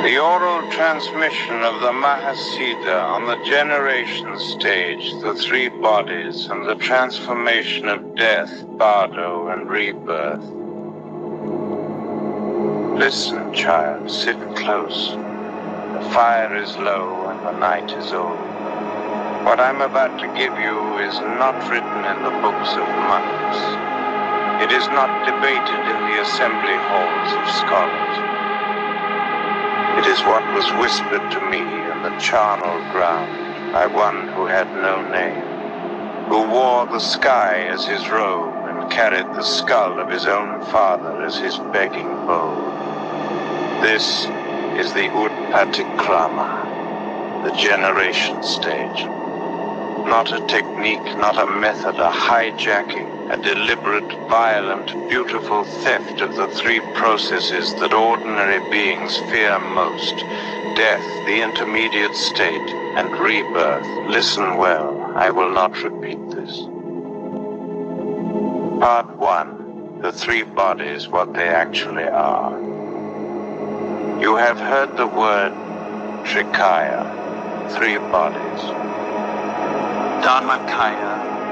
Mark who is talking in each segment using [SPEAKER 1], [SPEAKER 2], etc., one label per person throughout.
[SPEAKER 1] The oral transmission of the Mahasiddha on the generation stage, the three bodies, and the transformation of death, Bardo, and rebirth. Listen, child, sit close. The fire is low and the night is old. What I'm about to give you is not written in the books of monks. It is not debated in the assembly halls of scholars. It is what was whispered to me in the charnel ground by one who had no name, who wore the sky as his robe and carried the skull of his own father as his begging bowl. This is the Utpatikrama, the generation stage. Not a technique, not a method, a hijacking, a deliberate, violent, beautiful theft of the three processes that ordinary beings fear most: death, the intermediate state, and rebirth. Listen well, I will not repeat this. Part 1, the three bodies, what they actually are. You have heard the word Trikaya, three bodies.
[SPEAKER 2] Dharmakaya,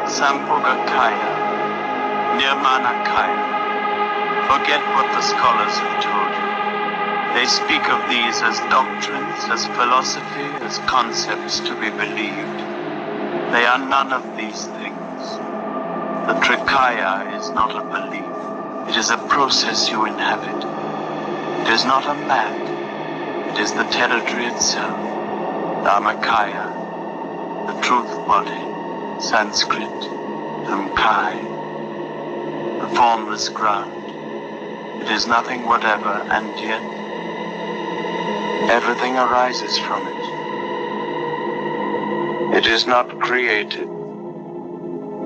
[SPEAKER 2] Sambhogakaya, Nirmanakaya. Forget what the scholars have told you. They speak of these as doctrines, as philosophy, as concepts to be believed. They are none of these things. The Trikaya is not a belief. It is a process you inhabit. It is not a map. It is the territory itself. Dharmakaya, the truth body, Sanskrit, Kai, the formless ground. It is nothing whatever, and yet everything arises from it.
[SPEAKER 1] It is not created.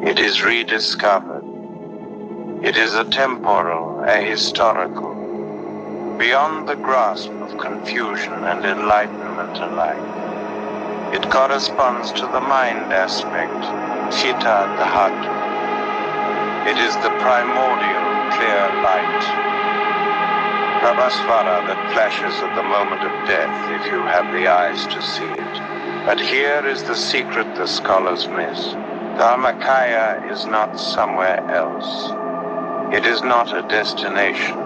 [SPEAKER 1] It is rediscovered. It is atemporal, ahistorical, beyond the grasp of confusion and enlightenment alike. It corresponds to the mind aspect, Chitta Dhatu. It is the primordial clear light, Prabhasvara, that flashes at the moment of death if you have the eyes to see it. But here is the secret the scholars miss. Dharmakaya is not somewhere else. It is not a destination.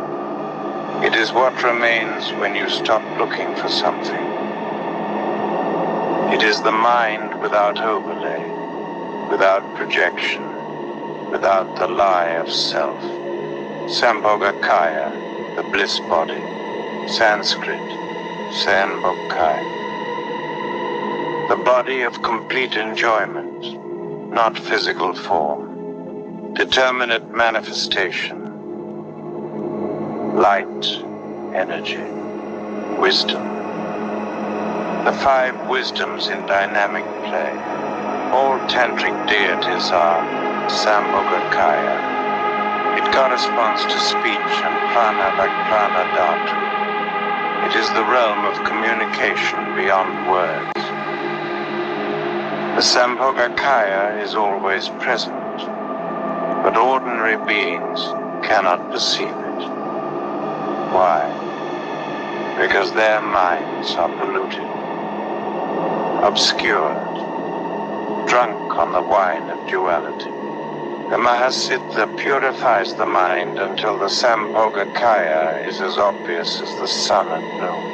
[SPEAKER 1] It is what remains when you stop looking for something. It is the mind without overlay, without projection, without the lie of self. Sambhogakaya, the bliss body, Sanskrit, Sanbhokai. The body of complete enjoyment, not physical form, determinate manifestation, light, energy, wisdom. The five wisdoms in dynamic play. All tantric deities are Sambhogakaya. It corresponds to speech and prana like prana dhatu. It is the realm of communication beyond words. The Sambhogakaya is always present, but ordinary beings cannot perceive it. Why? Because their minds are polluted, obscured, drunk on the wine of duality. The Mahasiddha purifies the mind until the Sambhogakaya is as obvious as the sun at noon.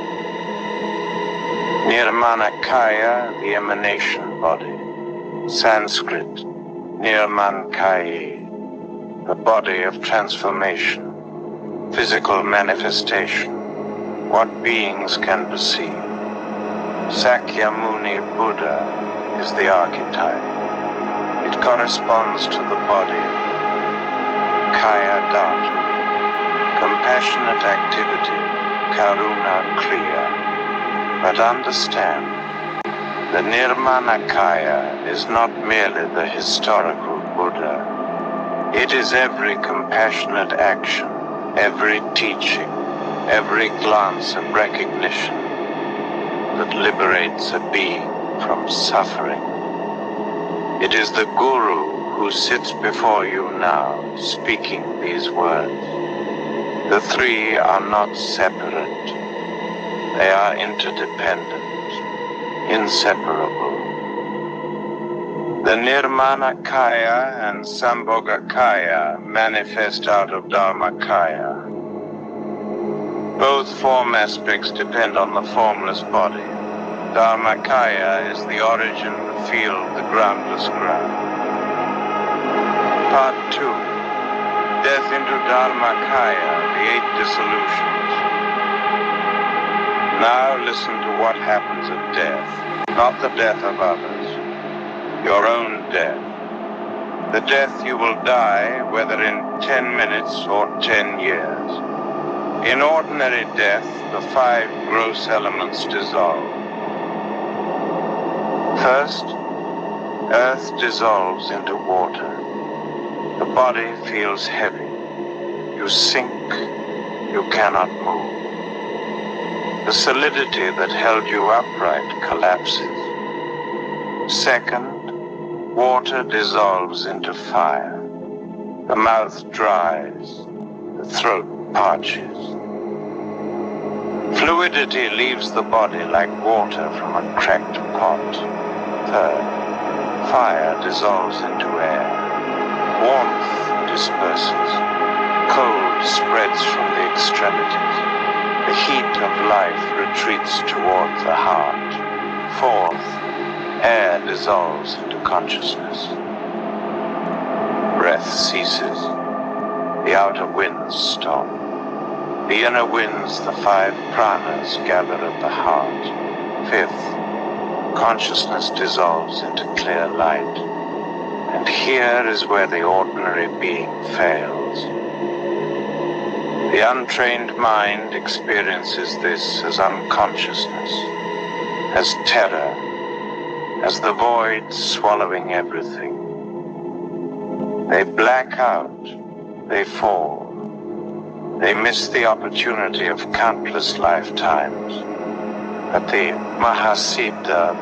[SPEAKER 1] Nirmanakaya, the emanation body, Sanskrit, Nirmankayi, the body of transformation, physical manifestation, what beings can perceive. Sakyamuni Buddha is the archetype. It corresponds to the body, Kaya Dhatu, compassionate activity, Karuna Kriya. But understand, the Nirmanakaya is not merely the historical Buddha. It is every compassionate action, every teaching, every glance of recognition that liberates a being from suffering. It is the Guru who sits before you now, speaking these words. The three are not separate. They are interdependent, inseparable. The Nirmanakaya and Sambhogakaya manifest out of Dharmakaya. Both form aspects depend on the formless body. Dharmakaya is the origin, the field, the groundless ground. Part 2. Death into Dharmakaya, the 8 dissolutions. Now listen to what happens at death, not the death of others, your own death. The death you will die, whether in 10 minutes or 10 years. In ordinary death, the 5 gross elements dissolve. First, earth dissolves into water. The body feels heavy. You sink, you cannot move. The solidity that held you upright collapses. Second, water dissolves into fire. The mouth dries, the throat parches. Fluidity leaves the body like water from a cracked pot. Third, fire dissolves into air. Warmth disperses. Cold spreads from the extremities. The heat of life retreats toward the heart. Fourth, air dissolves into consciousness. Breath ceases. The outer winds stop. The inner winds, the 5 pranas, gather at the heart. Fifth, consciousness dissolves into clear light. And here is where the ordinary being fails. The untrained mind experiences this as unconsciousness, as terror, as the void swallowing everything. They black out, they fall. They miss the opportunity of countless lifetimes. But the Mahasiddha,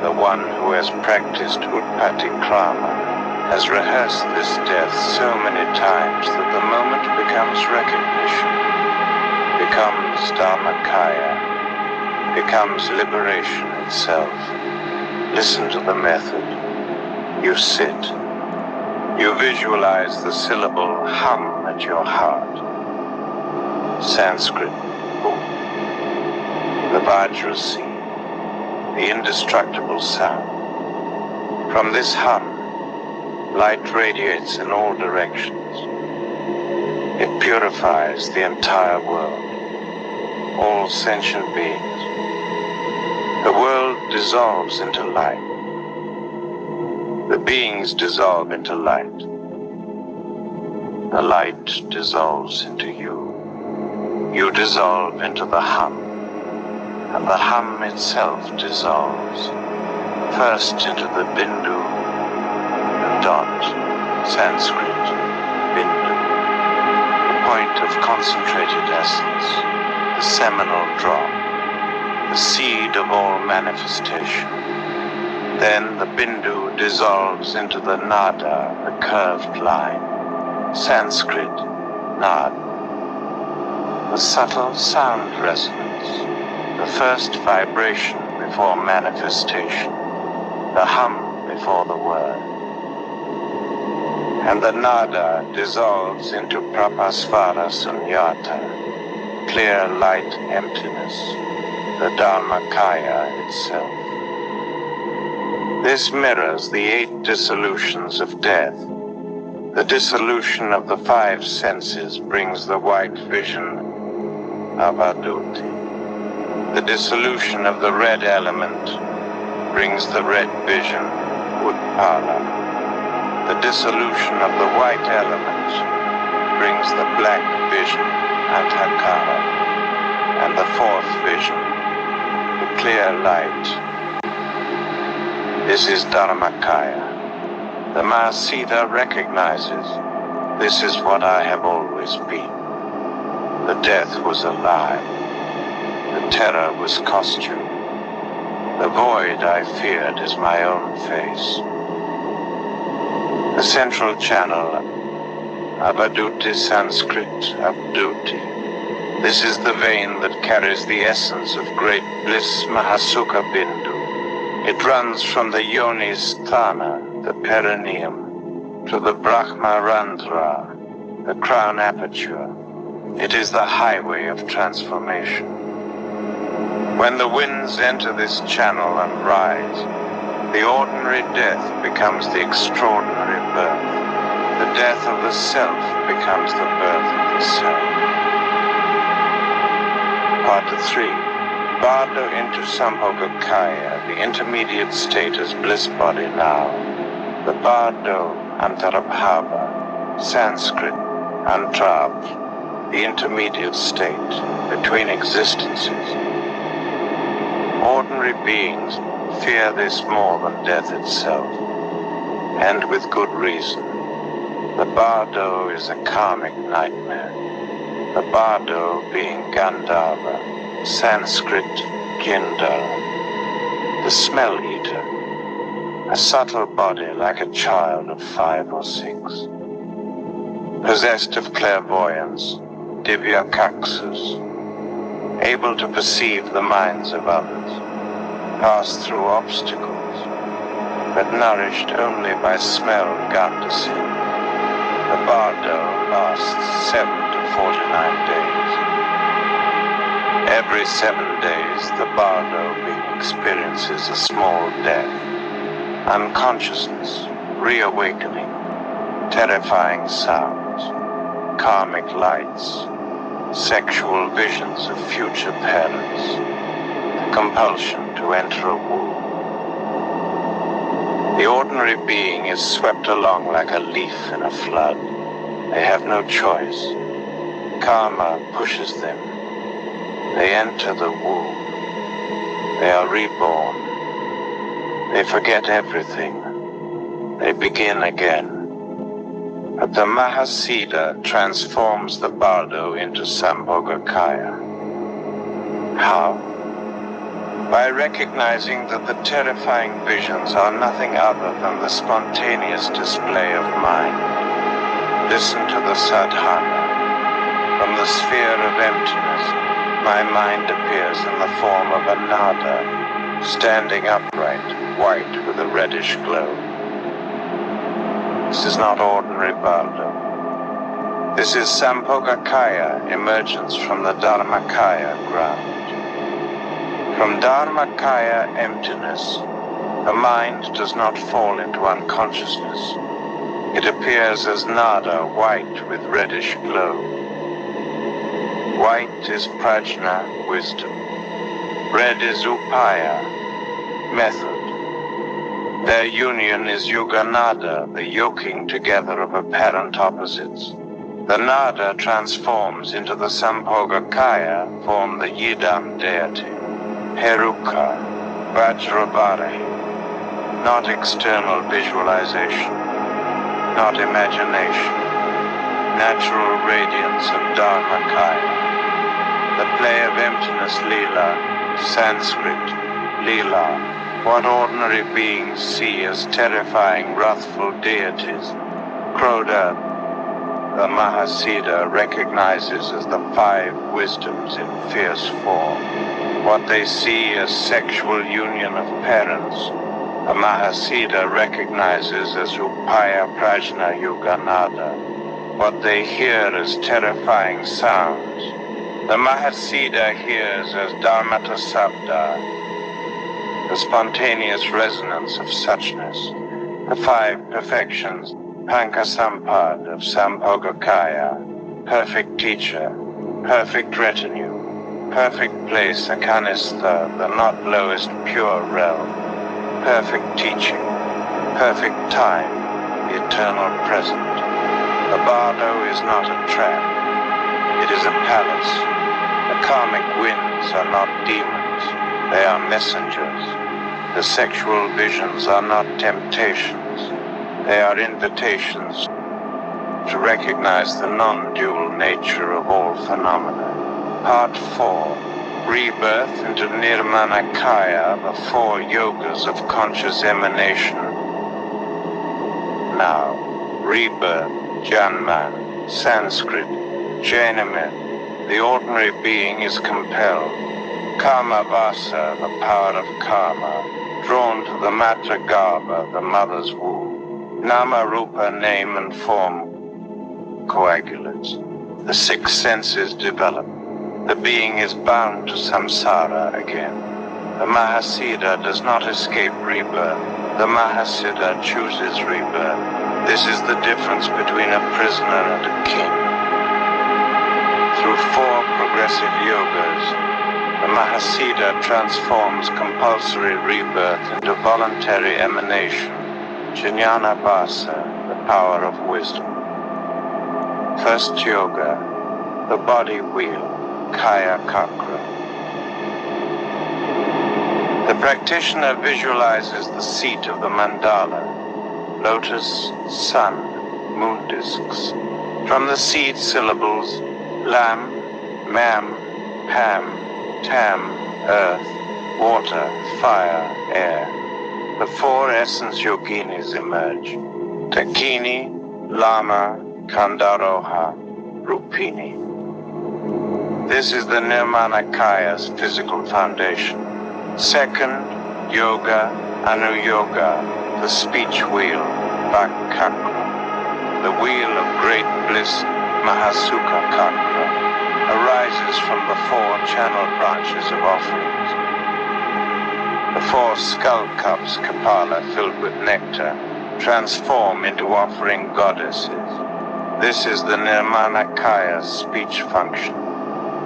[SPEAKER 1] the one who has practiced Utpatikrama, has rehearsed this death so many times that the moment becomes recognition, becomes Dharmakaya, becomes liberation itself. Listen to the method. You sit. You visualize the syllable hum at your heart. Sanskrit, the Vajrasi, the indestructible sound. From this hum, light radiates in all directions. It purifies the entire world, all sentient beings. The world dissolves into light. The beings dissolve into light. The light dissolves into you. You dissolve into the hum, and the hum itself dissolves. First into the bindu, the dot, Sanskrit, bindu, the point of concentrated essence, the seminal drop, the seed of all manifestation. Then the bindu dissolves into the nada, the curved line, Sanskrit, nad, the subtle sound resonance, the first vibration before manifestation, the hum before the word. And the nada dissolves into prapasvara sunyata, clear light emptiness, the Dharmakaya itself. This mirrors the 8 dissolutions of death. The dissolution of the 5 senses brings the white vision of Aduti. The dissolution of the red element brings the red vision, Utpala. The dissolution of the white element brings the black vision, Antakara. And the 4th vision, the clear light. This is Dharmakaya. The Mahasiddha recognizes, this is what I have always been. The death was a lie. The terror was costume. The void I feared is my own face. The central channel, Avaduti Sanskrit, Abduti. This is the vein that carries the essence of great bliss Mahasukha Bindu. It runs from the Yoni Sthana, the perineum, to the Brahma Randhra, the crown aperture. It is the highway of transformation. When the winds enter this channel and rise, the ordinary death becomes the extraordinary birth. The death of the self becomes the birth of the self. Part 3. Bardo into Sambhogakaya, the intermediate state is bliss body now. The Bardo Antarabhava, Sanskrit Antrab, the intermediate state between existences. Ordinary beings fear this more than death itself, and with good reason. The Bardo is a karmic nightmare. The Bardo being Gandharva, Sanskrit Kindal, the smell eater, a subtle body like a child of 5 or 6, possessed of clairvoyance, divyakaksas, able to perceive the minds of others, pass through obstacles, but nourished only by smell Gandasin. The Bardo lasts 7 to 49 days. Every 7 days, the Bardo being experiences a small death, unconsciousness, reawakening, terrifying sounds, karmic lights, sexual visions of future parents, the compulsion to enter a womb. The ordinary being is swept along like a leaf in a flood. They have no choice. Karma pushes them. They enter the womb. They are reborn. They forget everything. They begin again. But the Mahasiddha transforms the Bardo into Sambhogakaya. How? By recognizing that the terrifying visions are nothing other than the spontaneous display of mind. Listen to the sadhana. From the sphere of emptiness, my mind appears in the form of a nada, standing upright, white with a reddish glow. This is not ordinary Bardo. This is Sambhogakaya, emergence from the Dharmakaya ground. From Dharmakaya emptiness, the mind does not fall into unconsciousness. It appears as nada, white with reddish glow. White is prajna, wisdom. Red is upaya, method. Their union is yuganada, the yoking together of apparent opposites. The nada transforms into the Sambhogakaya, form the Yidam deity. Heruka, Vajrabharahi, not external visualization, not imagination, natural radiance of Dharmakaya. The play of emptiness Leela, Sanskrit, Leela, what ordinary beings see as terrifying, wrathful deities. Kroda, the Mahasiddha recognizes as the 5 wisdoms in fierce form. What they see as sexual union of parents, the Mahasiddha recognizes as Upaya Prajna Yuganada. What they hear as terrifying sounds, the Mahasiddha hears as Dharmata Sabda, the spontaneous resonance of suchness. The 5 perfections, Pankasampad of Sambhogakaya, perfect teacher, perfect retinue, perfect place, Akanistha, the not lowest pure realm, perfect teaching, perfect time, the eternal present. The Bardo is not a trap, it is a palace. The karmic winds are not demons, they are messengers. The sexual visions are not temptations, they are invitations to recognize the non-dual nature of all phenomena. Part 4. Rebirth into Nirmanakaya, the 4 yogas of conscious emanation. Now, rebirth, Janman, Sanskrit, Janamit, the ordinary being is compelled. Karma Vasa, the power of karma, drawn to the Matra Garbha, the mother's womb. Nama Rupa, name and form, coagulates. The six senses develop. The being is bound to samsara again. The Mahasiddha does not escape rebirth. The Mahasiddha chooses rebirth. This is the difference between a prisoner and a king. Through 4 progressive yogas, the Mahasiddha transforms compulsory rebirth into voluntary emanation, Jnana Vasa, the power of wisdom. First yoga, the body wheel, Kaya Kakra. The practitioner visualizes the seat of the mandala, lotus, sun, moon discs. From the seed syllables, lam, mam, pam, tam, earth, water, fire, air, the 4 essence yoginis emerge. Dakini, Lama, Kandaroha, Rupini. This is the Nirmanakaya's physical foundation. Second, yoga, Anuyoga, the speech wheel, Vakakra. The wheel of great bliss, Mahasukha Kakra, arises from the 4 channel branches of offerings. The 4 skull cups, Kapala, filled with nectar, transform into offering goddesses. This is the Nirmanakaya's speech function,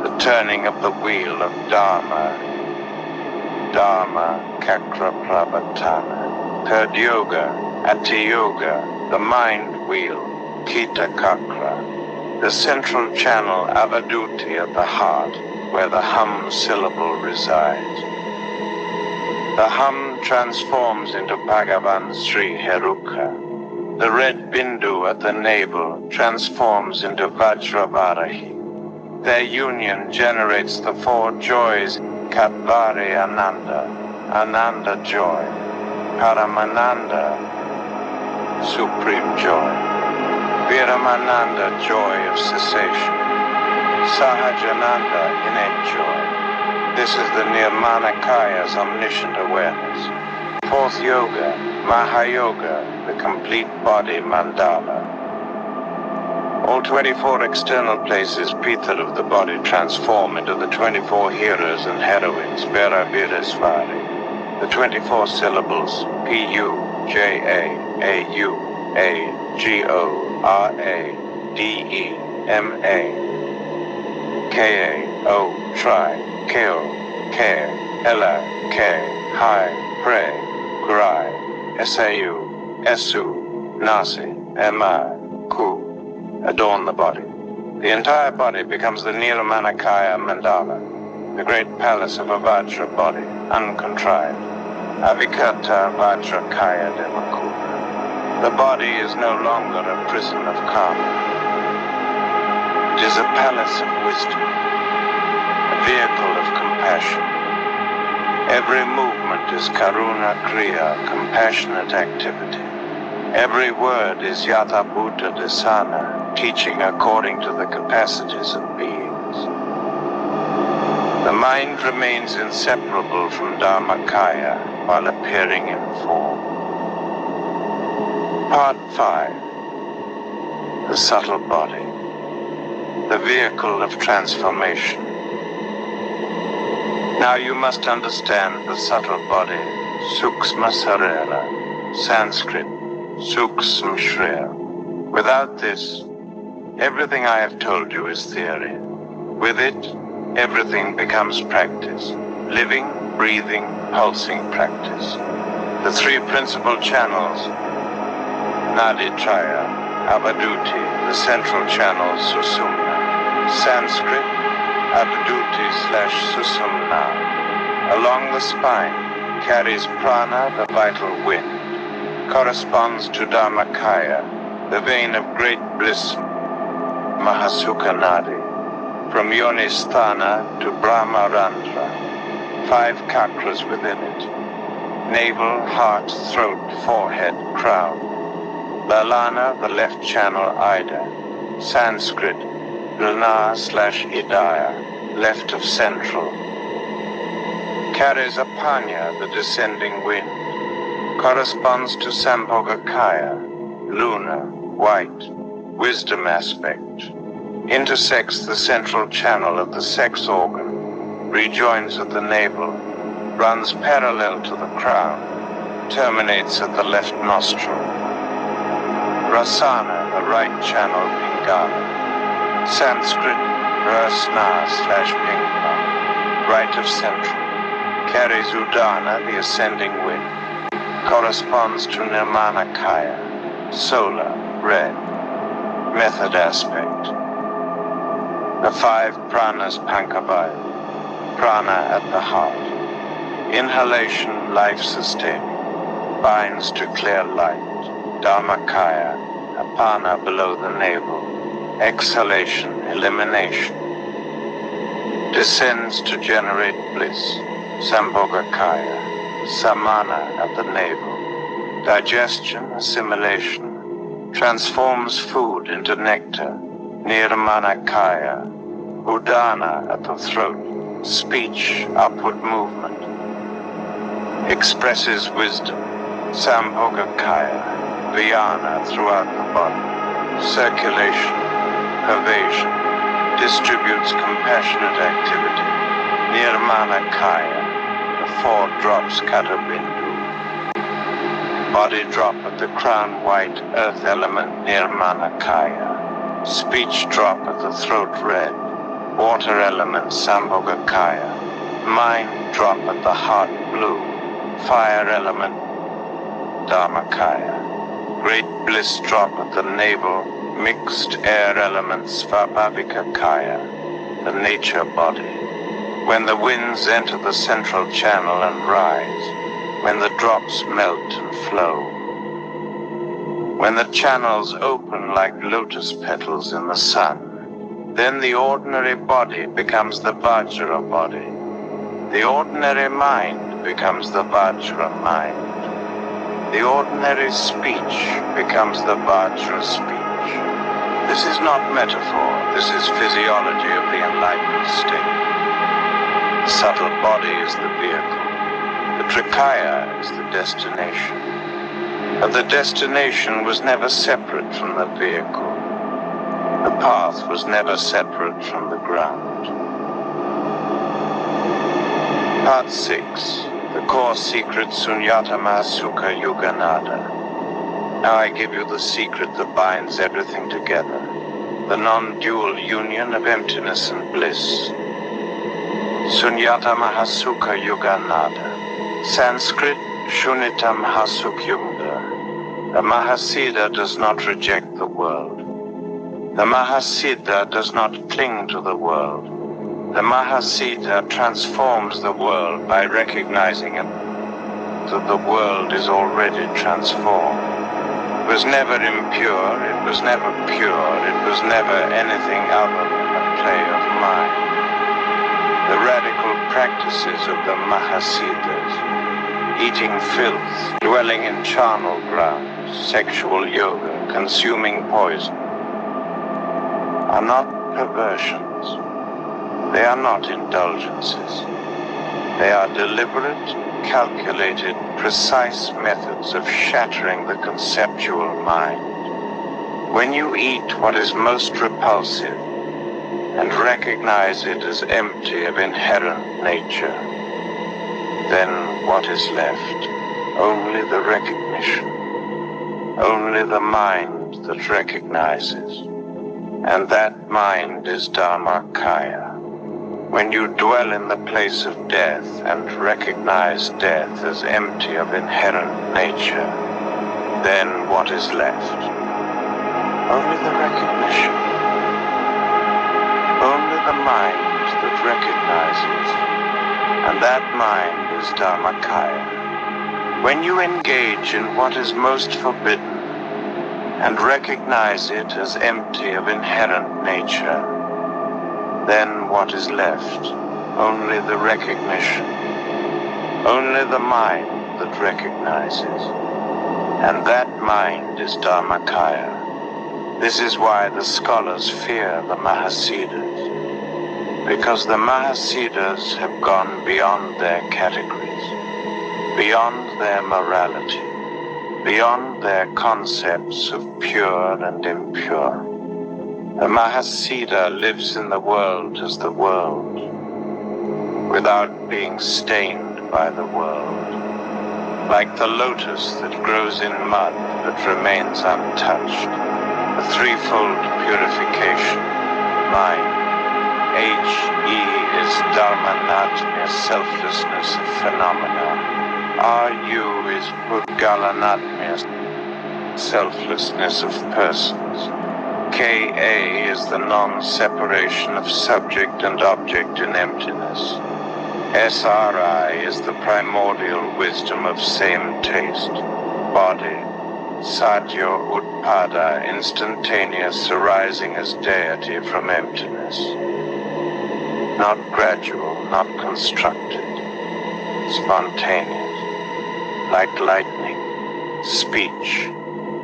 [SPEAKER 1] the turning of the wheel of Dharma, Dharma Kakra Pravatana. Third yoga, Ati Yoga, the mind wheel, Kita Kakra, the central channel Avaduti of the heart, where the hum syllable resides. The hum transforms into Bhagavan Sri Heruka. The red bindu at the navel transforms into Vajravarahi. Their union generates the 4 joys, Katvari Ananda, Ananda joy, Paramananda, supreme joy, Viramananda, joy of cessation, Sahajananda, innate joy. This is the Nirmanakaya's omniscient awareness. Fourth yoga, Mahayoga, the complete body mandala. All 24 external places, Pitha of the body, transform into the 24 heroes and heroines, Vera Virasvari. The 24 syllables, P-U-J-A-A-U-A-D-E-M-A-K-A-O, try, Keo, Ke, Ella, Ke, Hai, Pre, Grai, S-A-U, Esu, Nasi, Emai, Ku, adorn the body. The entire body becomes the Nirmanakaya mandala, the great palace of a Vajra body, uncontrived. Avikata Vajrakaya Demakura. The body is no longer a prison of karma. It is a palace of wisdom, a vehicle of compassion. Every movement is Karuna Kriya, compassionate activity. Every word is Yatha Bhuta Dasana, teaching according to the capacities of beings. The mind remains inseparable from Dharmakaya while appearing in form. Part 5. The subtle body, the vehicle of transformation. Now you must understand the subtle body, Sukshma Sarira, Sanskrit, Sukshma Shreya. Without this, everything I have told you is theory. With it, everything becomes practice. Living, breathing, pulsing practice. The 3 principal channels, Nadi Traya, Avaduti, the central channel, Susumna. Sanskrit, Avaduti/Susumna. Along the spine, carries prana, the vital wind. Corresponds to Dharmakaya, the vein of great bliss, Mahasukha Nadi. From Yonisthana to Brahmarandra, 5 chakras within it. Navel, heart, throat, forehead, crown. Lalana, the left channel, Ida. Sanskrit, lunar/Idaya, left of central. Carries Apanya, the descending wind. Corresponds to Sambhogakaya, lunar, white, wisdom aspect. Intersects the central channel of the sex organ, rejoins at the navel, runs parallel to the crown, terminates at the left nostril. Rasana, the right channel, Pingala. Sanskrit, Rasna/Pingala, right of central. Carries Udana, the ascending wind. Corresponds to Nirmanakaya, solar, red. Method aspect. The 5 pranas Pankabaya. Prana at the heart. Inhalation, life-sustaining. Binds to clear light. Dharmakaya, Apana below the navel. Exhalation, elimination. Descends to generate bliss. Sambhogakaya, Samana at the navel. Digestion, assimilation. Transforms food into nectar. Nirmanakaya. Udana at the throat. Speech, upward movement. Expresses wisdom. Sambhogakaya. Vyana throughout the body. Circulation, pervasion. Distributes compassionate activity. Nirmanakaya. The 4 drops Katabindu. Body drop at the crown white earth element Nirmanakaya. Speech drop at the throat red. Water element Sambhogakaya. Mind drop at the heart blue. Fire element Dharmakaya. Great bliss drop at the navel. Mixed air elements Svabhavikakaya. The nature body. When the winds enter the central channel and rise, when the drops melt and flow, when the channels open like lotus petals in the sun, then the ordinary body becomes the Vajra body. The ordinary mind becomes the Vajra mind. The ordinary speech becomes the Vajra speech. This is not metaphor, this is physiology of the enlightened state. The subtle body is the vehicle. The Trikaya is the destination. But the destination was never separate from the vehicle. The path was never separate from the ground. Part 6. The core secret Sunyatama Sukha Yuganada. Now I give you the secret that binds everything together. The non-dual union of emptiness and bliss. Sunyata Mahasukha Yuganada. Sanskrit, Shunita Mahasukyumda. The Mahasiddha does not reject the world. The Mahasiddha does not cling to the world. The Mahasiddha transforms the world by recognizing it, that the world is already transformed. It was never impure, it was never pure, it was never anything other than a play of mind. The radical practices of the Mahasiddhas, eating filth, dwelling in charnel grounds, sexual yoga, consuming poison, are not perversions. They are not indulgences. They are deliberate, calculated, precise methods of shattering the conceptual mind. When you eat what is most repulsive, and recognize it as empty of inherent nature, then what is left? Only the recognition. Only the mind that recognizes. And that mind is Dharmakaya. When you dwell in the place of death and recognize death as empty of inherent nature, then what is left? Only the recognition. Only the mind that recognizes, and that mind is Dharmakaya. When you engage in what is most forbidden, and recognize it as empty of inherent nature, then what is left? Only the recognition. Only the mind that recognizes, and that mind is Dharmakaya. This is why the scholars fear the Mahasiddhas, because the Mahasiddhas have gone beyond their categories, beyond their morality, beyond their concepts of pure and impure. The Mahasiddha lives in the world as the world, without being stained by the world, like the lotus that grows in mud but remains untouched. The threefold purification, mind. H-E is Dharmanatmya, selflessness of phenomena. R-U is Pudgalanatmya, selflessness of persons. K-A is the non-separation of subject and object in emptiness. S-R-I is the primordial wisdom of same taste, body. Satya Utpada, instantaneous arising as deity from emptiness. Not gradual, not constructed, spontaneous, like lightning. Speech,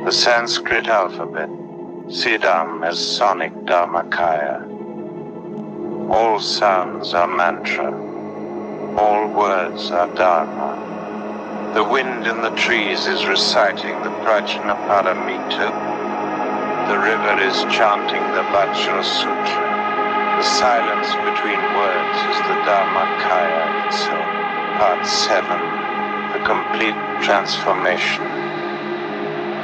[SPEAKER 1] the Sanskrit alphabet, Siddham as sonic Dharmakaya. All sounds are mantra, all words are Dharma. The wind in the trees is reciting the Prajnaparamita. The river is chanting the Vajra Sutra. The silence between words is the Dharmakaya itself. Part 7. The complete transformation.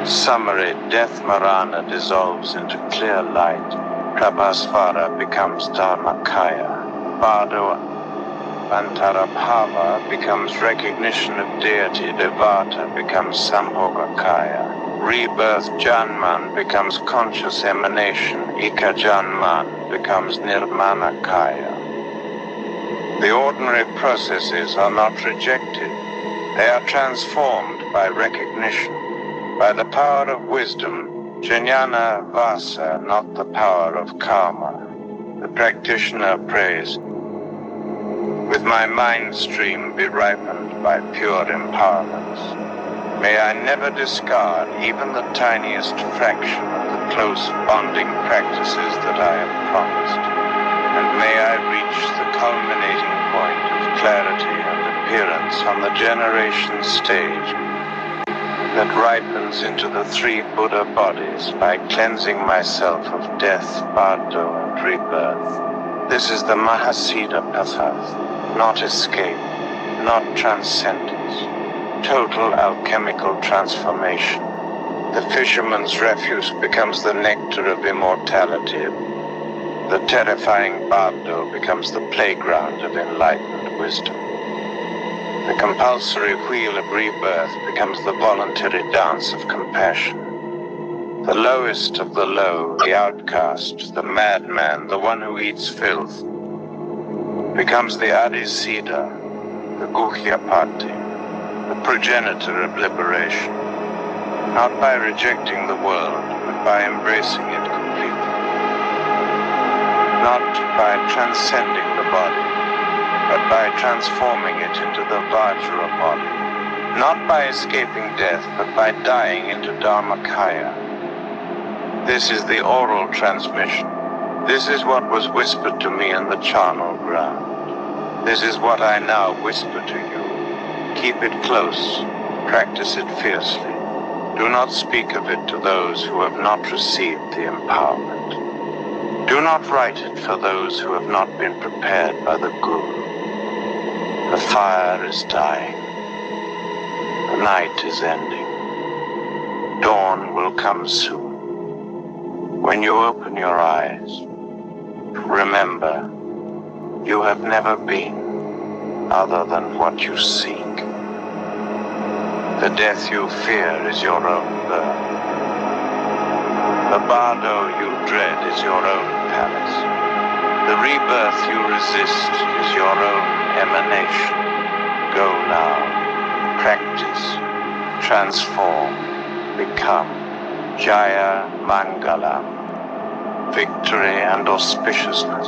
[SPEAKER 1] Summary: Death Marana dissolves into clear light. Prabhasvara becomes Dharmakaya. Bardo Antarabhava becomes recognition of deity. Devata becomes Sambhogakaya. Rebirth Janman becomes conscious emanation. Ika Janman becomes Nirmanakaya. The ordinary processes are not rejected. They are transformed by recognition, by the power of wisdom, Jnana Vasa, not the power of karma. The practitioner prays, with my mind stream be ripened by pure empowerments. May I never discard even the tiniest fraction of the close bonding practices that I have promised, and may I reach the culminating point of clarity and appearance on the generation stage that ripens into the 3 Buddha bodies by cleansing myself of death, Bardo, and rebirth. This is the Mahasiddha path, not escape, not transcendence, total alchemical transformation. The fisherman's refuse becomes the nectar of immortality. The terrifying Bardo becomes the playground of enlightened wisdom. The compulsory wheel of rebirth becomes the voluntary dance of compassion. The lowest of the low, the outcast, the madman, the one who eats filth, becomes the Adisiddha, the Guhyapati, the progenitor of liberation, not by rejecting the world, but by embracing it completely. Not by transcending the body, but by transforming it into the Vajra body. Not by escaping death, but by dying into Dharmakaya. This is the oral transmission. This is what was whispered to me in the charnel ground. This is what I now whisper to you. Keep it close. Practice it fiercely. Do not speak of it to those who have not received the empowerment. Do not write it for those who have not been prepared by the Guru. The fire is dying. The night is ending. Dawn will come soon. When you open your eyes, remember, you have never been other than what you seek. The death you fear is your own birth. The Bardo you dread is your own palace. The rebirth you resist is your own emanation. Go now, practice, transform, become. Jaya Mangalam, victory and auspiciousness.